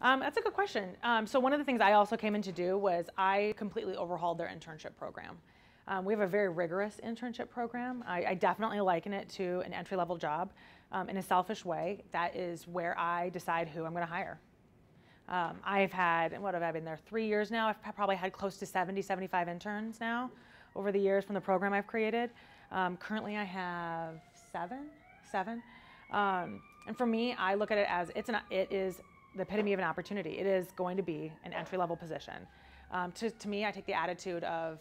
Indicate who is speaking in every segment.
Speaker 1: That's a good question. So one of the things I also came in to do was I completely overhauled their internship program. We have a very rigorous internship program. I definitely liken it to an entry-level job. In a selfish way, that is where I decide who I'm going to hire. I've had, what have I been there, 3 years now? I've probably had close to 70, 75 interns now over the years from the program I've created. Currently I have seven. And for me, I look at it as it is the epitome of an opportunity. It is going to be an entry-level position. To me, I take the attitude of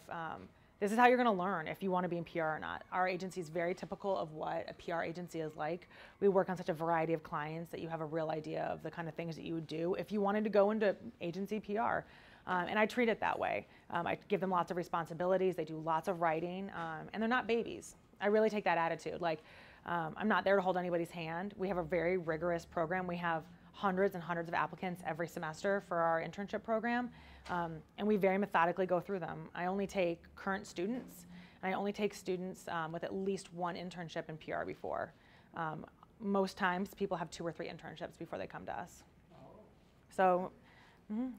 Speaker 1: this is how you're going to learn if you want to be in PR or not. Our agency is very typical of what a PR agency is like. We work on such a variety of clients that you have a real idea of the kind of things that you would do if you wanted to go into agency PR. And I treat it that way. I give them lots of responsibilities. They do lots of writing, and they're not babies. I really take that attitude. Like, I'm not there to hold anybody's hand. We have a very rigorous program. We have hundreds and hundreds of applicants every semester for our internship program, and we very methodically go through them. I only take current students, and I only take students with at least one internship in PR before. Most times, people have 2 or 3 internships before they come to us. So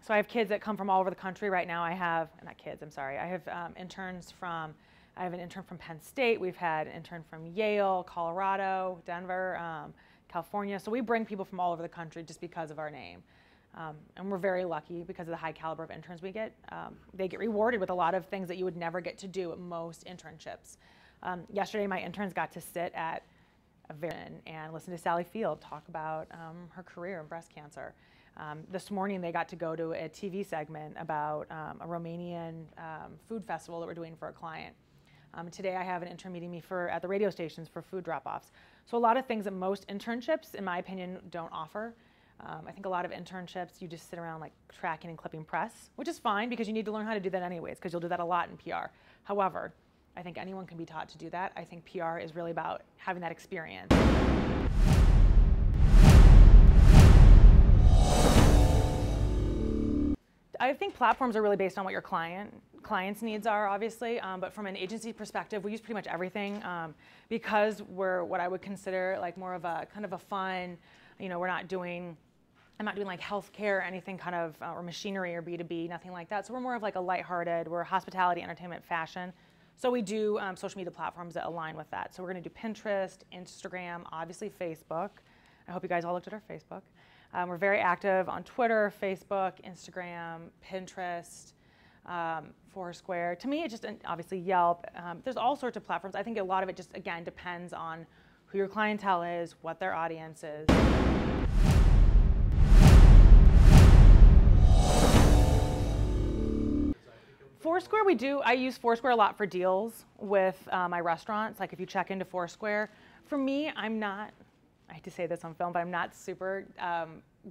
Speaker 1: I have kids that come from all over the country. Right now I have, not kids, I'm sorry, I have I have an intern from Penn State. We've had an intern from Yale, Colorado, Denver, California. So we bring people from all over the country just because of our name. And we're very lucky because of the high caliber of interns we get. They get rewarded with a lot of things that you would never get to do at most internships. Yesterday my interns got to sit at and listen to Sally Field talk about her career in breast cancer. This morning they got to go to a TV segment about a Romanian food festival that we're doing for a client. Today I have an intern meeting me at the radio stations for food drop-offs. So a lot of things that most internships, in my opinion, don't offer. I think a lot of internships, you just sit around like tracking and clipping press, which is fine because you need to learn how to do that anyways, because you'll do that a lot in PR. However, I think anyone can be taught to do that. I think PR is really about having that experience. I think platforms are really based on what your client's needs are, obviously, but from an agency perspective, we use pretty much everything because we're what I would consider like more of a kind of a fun, you know, I'm not doing like healthcare or anything kind of, or machinery or B2B, nothing like that. So we're more of like a lighthearted, we're hospitality, entertainment, fashion. So we do social media platforms that align with that. So we're going to do Pinterest, Instagram, obviously Facebook. I hope you guys all looked at our Facebook. We're very active on Twitter, Facebook, Instagram, Pinterest, Foursquare. To me, it just, obviously Yelp. There's all sorts of platforms. I think a lot of it just, again, depends on who your clientele is, what their audience is. Foursquare, I use Foursquare a lot for deals with my restaurants. Like if you check into Foursquare, for me, I hate to say this on film, but I'm not super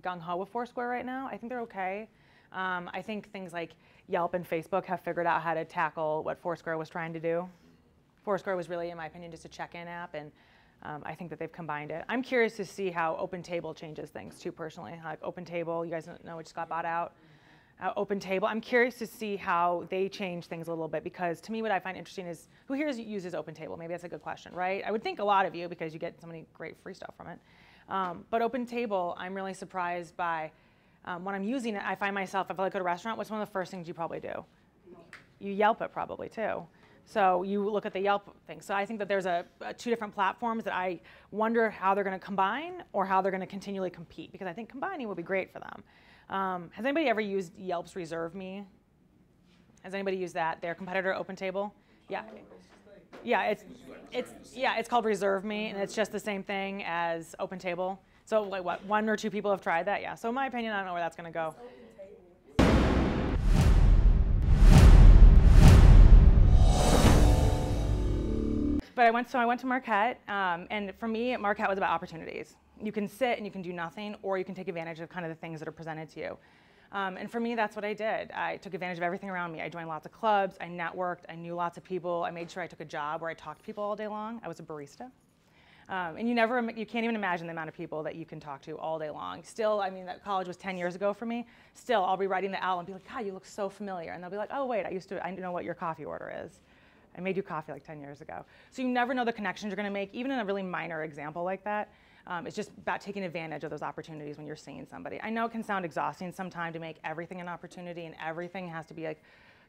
Speaker 1: gung-ho with Foursquare right now. I think they're okay. I think things like Yelp and Facebook have figured out how to tackle what Foursquare was trying to do. Foursquare was really, in my opinion, just a check-in app, and I think that they've combined it. I'm curious to see how OpenTable changes things too, personally. Like OpenTable, you guys know it just got bought out. OpenTable, I'm curious to see how they change things a little bit, because to me what I find interesting is who here uses OpenTable? Maybe that's a good question, right? I would think a lot of you because you get so many great free stuff from it. But OpenTable, I'm really surprised by when I'm using it. I find myself, if I go to a restaurant, what's one of the first things you probably do? You Yelp it probably too. So you look at the Yelp thing. So I think that there's 2 different platforms that I wonder how they're going to combine or how they're going to continually compete, because I think combining would be great for them. Has anybody ever used Yelp's Reserve Me? Has anybody used that? Their competitor, OpenTable? Yeah. Yeah, it's called Reserve Me, and it's just the same thing as OpenTable. So like what, 1 or 2 people have tried that? Yeah. So in my opinion, I don't know where that's going to go. But I went to Marquette, and for me, Marquette was about opportunities. You can sit and you can do nothing, or you can take advantage of kind of the things that are presented to you. And for me, that's what I did. I took advantage of everything around me. I joined lots of clubs, I networked, I knew lots of people. I made sure I took a job where I talked to people all day long. I was a barista. And you can't even imagine the amount of people that you can talk to all day long. Still, I mean, that college was 10 years ago for me. Still, I'll be writing the L and be like, God, you look so familiar. And they'll be like, oh, wait, I know what your coffee order is. I made you coffee like 10 years ago. So you never know the connections you're going to make, even in a really minor example like that. It's just about taking advantage of those opportunities when you're seeing somebody. I know it can sound exhausting sometimes to make everything an opportunity and everything has to be like,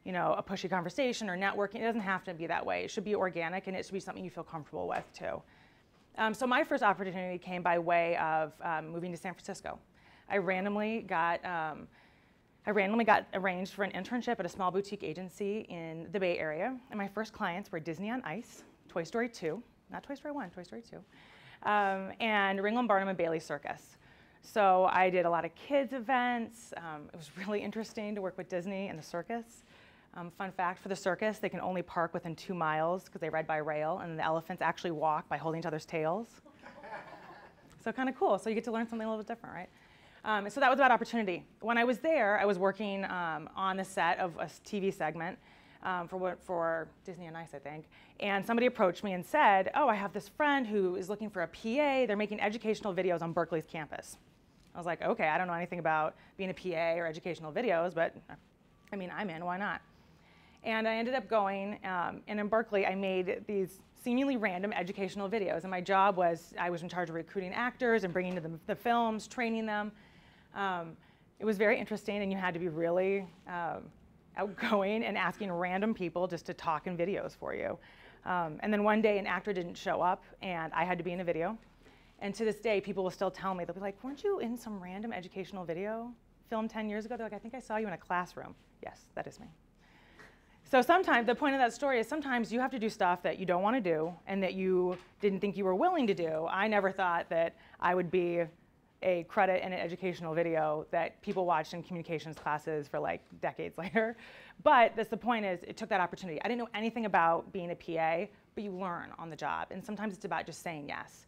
Speaker 1: you know, a pushy conversation or networking. It doesn't have to be that way. It should be organic and it should be something you feel comfortable with too. So my first opportunity came by way of moving to San Francisco. I randomly got arranged for an internship at a small boutique agency in the Bay Area. And my first clients were Disney on Ice, Toy Story 2, not Toy Story 1, Toy Story 2, and Ringling Barnum and Bailey Circus. So I did a lot of kids events. It was really interesting to work with Disney and the circus. Fun fact, for the circus, they can only park within 2 miles because they ride by rail, and the elephants actually walk by holding each other's tails. So kind of cool. So you get to learn something a little bit different, right? So that was about opportunity. When I was there, I was working on the set of a TV segment for Disney on Ice, I think. And somebody approached me and said, oh, I have this friend who is looking for a PA. They're making educational videos on Berkeley's campus. I was like, okay, I don't know anything about being a PA or educational videos, but I mean, I'm in, why not? And I ended up going, and in Berkeley, I made these seemingly random educational videos. And my job was, I was in charge of recruiting actors and bringing them the films, training them. It was very interesting, and you had to be really outgoing and asking random people just to talk in videos for you. And then one day, an actor didn't show up, and I had to be in a video. And to this day, people will still tell me, they'll be like, weren't you in some random educational video filmed 10 years ago? They're like, I think I saw you in a classroom. Yes, that is me. So sometimes, the point of that story is sometimes you have to do stuff that you don't want to do and that you didn't think you were willing to do. I never thought that I would be a credit in an educational video that people watched in communications classes for like decades later. But the point is, it took that opportunity. I didn't know anything about being a PA, but you learn on the job. And sometimes it's about just saying yes.